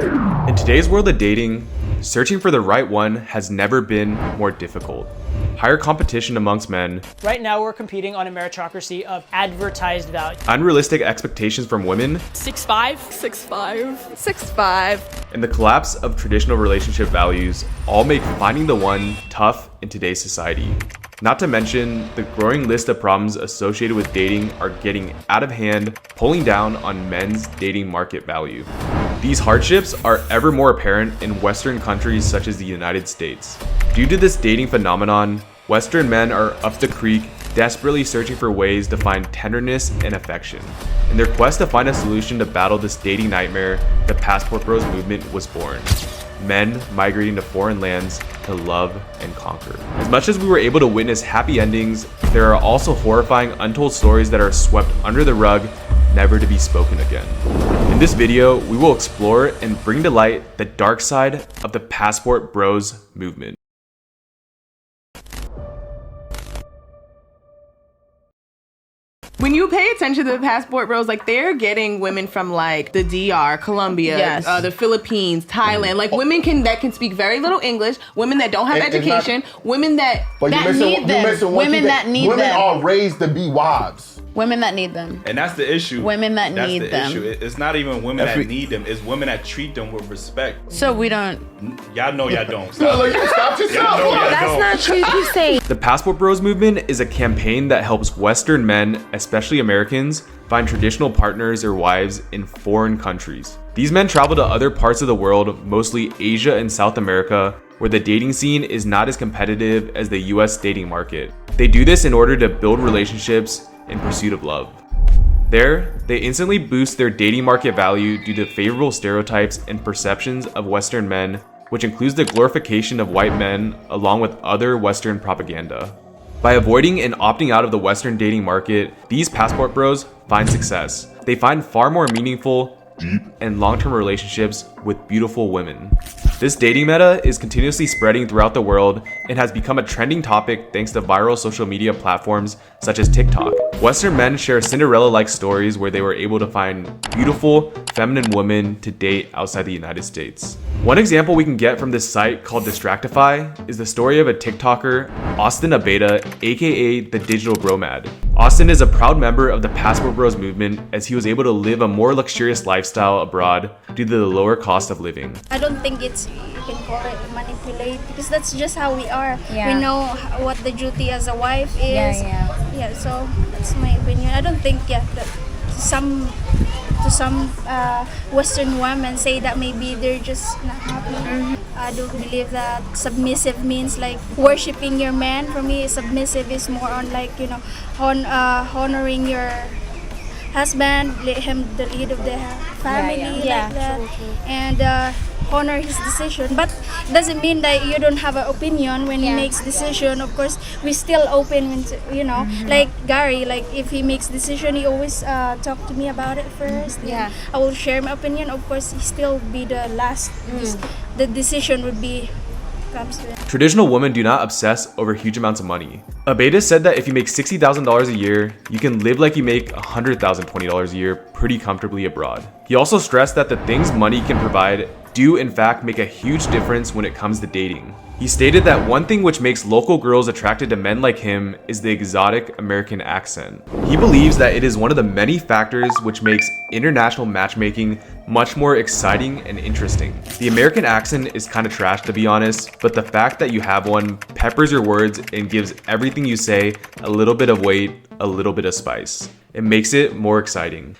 In today's world of dating, searching for the right one has never been more difficult. Higher competition amongst men. Right now we're competing on a meritocracy of advertised value. Unrealistic expectations from women. 6'5", 6'5", 6'5". And the collapse of traditional relationship values all make finding the one tough in today's society. Not to mention, the growing list of problems associated with dating are getting out of hand, pulling down on men's dating market value. These hardships are ever more apparent in Western countries such as the United States. Due to this dating phenomenon, Western men are up the creek, desperately searching for ways to find tenderness and affection. In their quest to find a solution to battle this dating nightmare, the Passport Bros movement was born. Men migrating to foreign lands to love and conquer. As much as we were able to witness happy endings, there are also horrifying untold stories that are swept under the rug, never to be spoken again. In this video, we will explore and bring to light the dark side of the Passport Bros movement. When you pay attention to the Passport Bros, like, they're getting women from like the DR, Colombia, the Philippines, Thailand, like women that can speak very little English, women that don't have education, women that need them. Women that need them. Women are raised to be wives. Women that need them. And that's the issue. Women that need them. That's the issue. It's not even women that need them. It's women that treat them with respect. So we don't. Y'all know y'all don't. Stop yourself. That's not true. You say. The Passport Bros movement is a campaign that helps Western men, especially Americans, find traditional partners or wives in foreign countries. These men travel to other parts of the world, mostly Asia and South America, where the dating scene is not as competitive as the US dating market. They do this in order to build relationships in pursuit of love. There, they instantly boost their dating market value due to favorable stereotypes and perceptions of Western men, which includes the glorification of white men along with other Western propaganda. By avoiding and opting out of the Western dating market, these Passport Bros find success. They find far more meaningful, deep, and long-term relationships with beautiful women. This dating meta is continuously spreading throughout the world and has become a trending topic thanks to viral social media platforms such as TikTok. Western men share Cinderella-like stories where they were able to find beautiful, feminine women to date outside the United States. One example we can get from this site called Distractify is the story of a TikToker, Austin Abeda, aka the Digital Bromad. Austin is a proud member of the Passport Bros movement as he was able to live a more luxurious lifestyle abroad due to the lower cost of living. I don't think you can call it manipulate because that's just how we are. Yeah. We know what the duty as a wife is. Yeah, so that's my opinion. I don't think that some Western women say that maybe they're just not happy. I don't believe that submissive means like worshiping your man. For me, submissive is more on like, honoring your husband, let him the lead of the family, like that, and honor his decision. But it doesn't mean that you don't have an opinion when he makes decision. Of course, we still open when like Gary, like if he makes decision, he always talk to me about it first. Yeah, I will share my opinion. Of course, he still be the last. The decision would be. Traditional women do not obsess over huge amounts of money. Abeda said that if you make $60,000 a year, you can live like you make $120 a year pretty comfortably abroad. He also stressed that the things money can provide do in fact make a huge difference when it comes to dating. He stated that one thing which makes local girls attracted to men like him is the exotic American accent. He believes that it is one of the many factors which makes international matchmaking much more exciting and interesting. The American accent is kind of trash, to be honest, but the fact that you have one peppers your words and gives everything you say a little bit of weight, a little bit of spice. It makes it more exciting.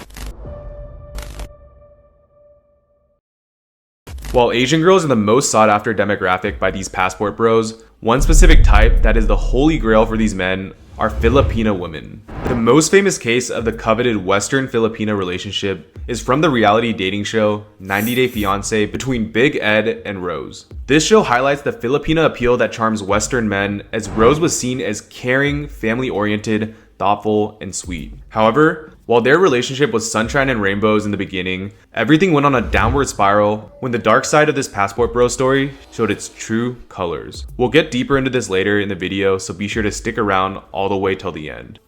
While Asian girls are the most sought after demographic by these Passport Bros, one specific type that is the holy grail for these men are Filipino women. The most famous case of the coveted Western Filipino relationship is from the reality dating show 90 Day Fiancé between Big Ed and Rose. This show highlights the Filipino appeal that charms Western men, as Rose was seen as caring, family-oriented, thoughtful, and sweet. However, while their relationship was sunshine and rainbows in the beginning, everything went on a downward spiral when the dark side of this Passport Bro story showed its true colors. We'll get deeper into this later in the video, so be sure to stick around all the way till the end.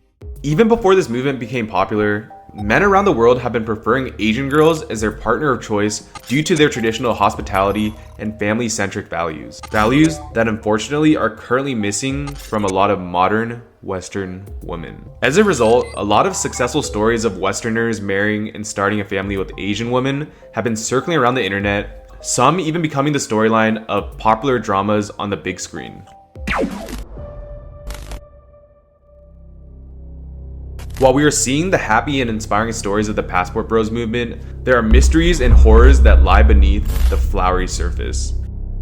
Even before this movement became popular, Men around the world have been preferring Asian girls as their partner of choice due to their traditional hospitality and family-centric values. Values that unfortunately are currently missing from a lot of modern Western women. As a result, a lot of successful stories of Westerners marrying and starting a family with Asian women have been circling around the internet, some even becoming the storyline of popular dramas on the big screen. While we are seeing the happy and inspiring stories of the Passport Bros movement, there are mysteries and horrors that lie beneath the flowery surface.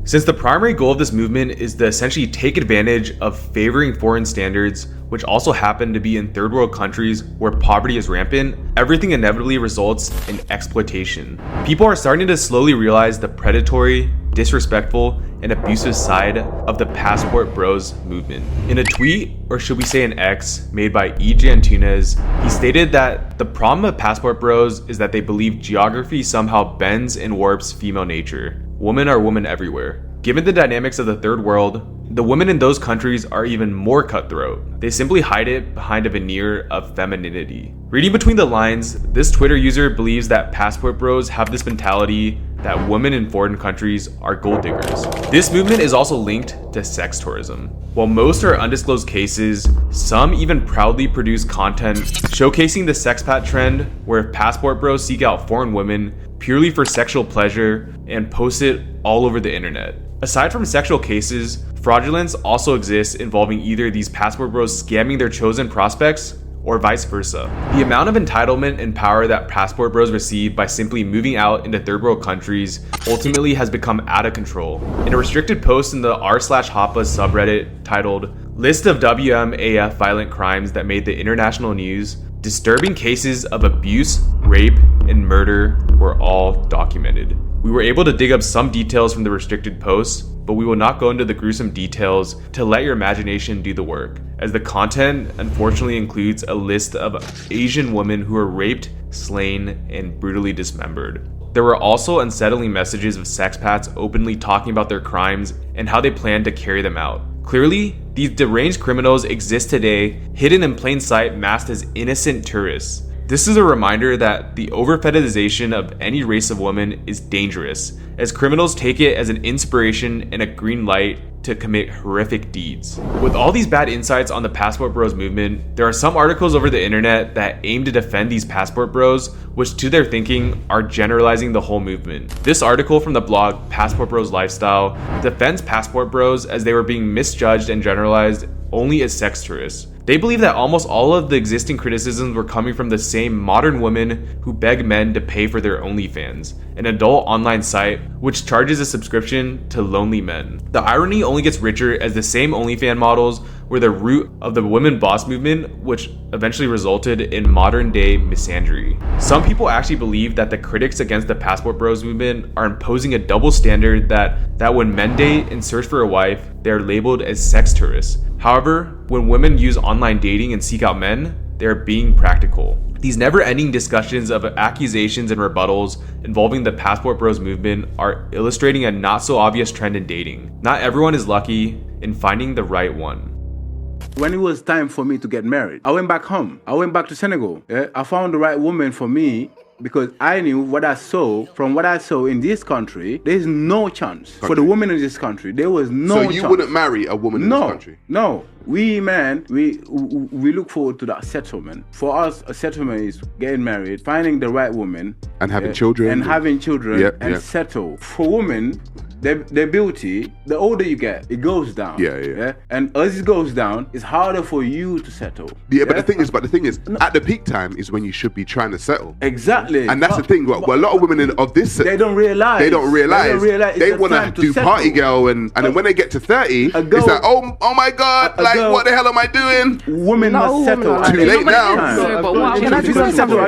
Since the primary goal of this movement is to essentially take advantage of favoring foreign standards, which also happen to be in third world countries where poverty is rampant, everything inevitably results in exploitation. People are starting to slowly realize the predatory, disrespectful, and abusive side of the Passport Bros movement. In a tweet, or should we say an X, made by E.J. Antunes, he stated that the problem of Passport Bros is that they believe geography somehow bends and warps female nature. Women are women everywhere. Given the dynamics of the third world, the women in those countries are even more cutthroat. They simply hide it behind a veneer of femininity. Reading between the lines, this Twitter user believes that Passport Bros have this mentality that women in foreign countries are gold diggers. This movement is also linked to sex tourism. While most are undisclosed cases, some even proudly produce content showcasing the sexpat trend where Passport Bros seek out foreign women purely for sexual pleasure and post it all over the internet. Aside from sexual cases, fraudulence also exists involving either these Passport Bros scamming their chosen prospects or vice versa. The amount of entitlement and power that Passport Bros receive by simply moving out into third world countries ultimately has become out of control. In a restricted post in the r/Hoppa subreddit titled List of WMAF Violent Crimes That Made the International News, disturbing cases of abuse, rape, and murder were all documented. We were able to dig up some details from the restricted posts, but we will not go into the gruesome details to let your imagination do the work, as the content unfortunately includes a list of Asian women who were raped, slain, and brutally dismembered. There were also unsettling messages of sexpats openly talking about their crimes and how they plan to carry them out. Clearly, these deranged criminals exist today, hidden in plain sight, masked as innocent tourists. This is a reminder that the over-fetishization of any race of woman is dangerous, as criminals take it as an inspiration and a green light to commit horrific deeds. With all these bad insights on the Passport Bros movement, there are some articles over the internet that aim to defend these Passport Bros, which to their thinking are generalizing the whole movement. This article from the blog Passport Bros Lifestyle defends Passport Bros as they were being misjudged and generalized only as sex tourists. They believe that almost all of the existing criticisms were coming from the same modern women who beg men to pay for their OnlyFans, an adult online site which charges a subscription to lonely men. The irony only gets richer as the same OnlyFans models were the root of the women boss movement, which eventually resulted in modern day misandry. Some people actually believe that the critics against the Passport Bros movement are imposing a double standard that when men date and search for a wife, they are labeled as sex tourists. However, when women use online dating and seek out men, they are being practical. These never-ending discussions of accusations and rebuttals involving the Passport Bros movement are illustrating a not-so-obvious trend in dating. Not everyone is lucky in finding the right one. When it was time for me to get married, I went back home. I went back to Senegal. I found the right woman for me because I knew what I saw. From what I saw in this country, there is no chance for the women in this country. There was no chance. So you wouldn't marry a woman in this country? No. We men, we look forward to that settlement. For us, a settlement is getting married, finding the right woman, and having children, and settle. For women, their beauty, the older you get, it goes down. Yeah. And as it goes down, it's harder for you to settle. But the thing is, at the peak time is when you should be trying to settle. Exactly. And that's the thing. Well, a lot of women of this, they don't realize. They want to do party girl, and then when they get to 30, it's like, oh my God, like what the hell am I doing? Women must settle. Too late now. But what can I just settle?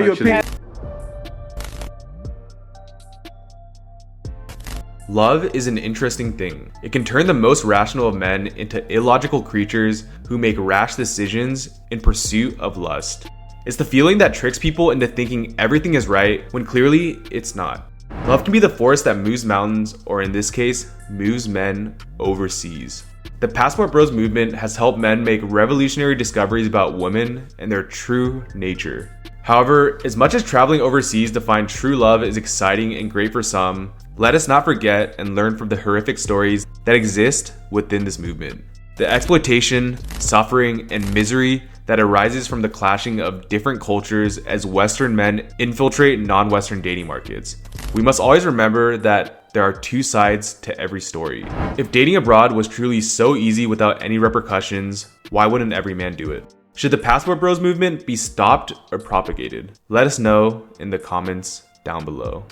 Love is an interesting thing. It can turn the most rational of men into illogical creatures who make rash decisions in pursuit of lust. It's the feeling that tricks people into thinking everything is right when clearly it's not. Love can be the force that moves mountains, or in this case, moves men overseas. The Passport Bros movement has helped men make revolutionary discoveries about women and their true nature. However, as much as traveling overseas to find true love is exciting and great for some, let us not forget and learn from the horrific stories that exist within this movement. The exploitation, suffering, and misery that arises from the clashing of different cultures as Western men infiltrate non-Western dating markets. We must always remember that there are two sides to every story. If dating abroad was truly so easy without any repercussions, why wouldn't every man do it? Should the Passport Bros movement be stopped or propagated? Let us know in the comments down below.